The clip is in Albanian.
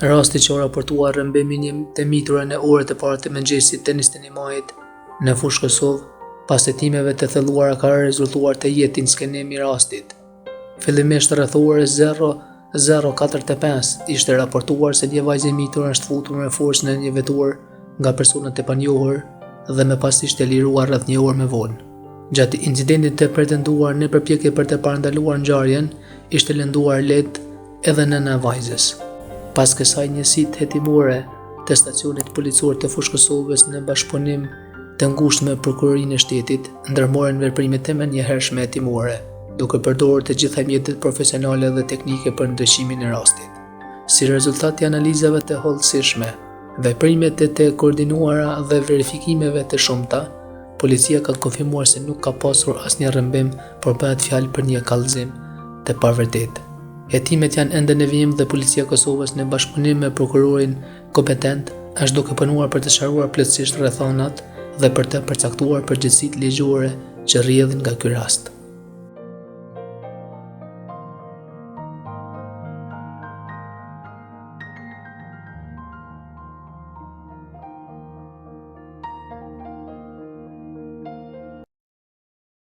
Rasti që u raportua rrëmbimi një të mitura në orët e para të mëngjesit të 21 majit në fushë Kosovë, pas hetimeve të thelluara ka rezultuar të jetë skenimi i rastit. Fillimisht rreth orës 00:45 ishte raportuar se një vajzë e mitur është futur me forcë në një vetur nga personat e panjohur dhe më pas ishte liruar rreth një orë më vonë. Gjatë incidentit të pretenduar në përpjekje për të parandaluar ngjarjen, ishte lënduar lehtë edhe nëna e vajzës. Pas kësaj njësitë hetimore të stacionit policor të fushë Kosovës në bashkëpunim të ngushtë me prokurorinë e shtetit ndërmorën veprimet e menjëhershme hetimore, duke përdorur të gjitha mjetet profesionale dhe teknike për ndryshimin e rastit. Si rezultat i analizave të hollësishme, veprimet e të koordinuara dhe verifikimeve të shumta, policia ka konfirmuar se nuk ka pasur asnjë rrëmbim, por bëhet fjalë për një kallëzim të pavërtetë. Hetimet janë ende në vijim dhe policia e Kosovës në bashkëpunim me prokurorin kompetent është duke punuar për të sqaruar plotësisht rrethonat dhe për të përcaktuar përgjegjësitë ligjore që rrjedhin nga ky rast.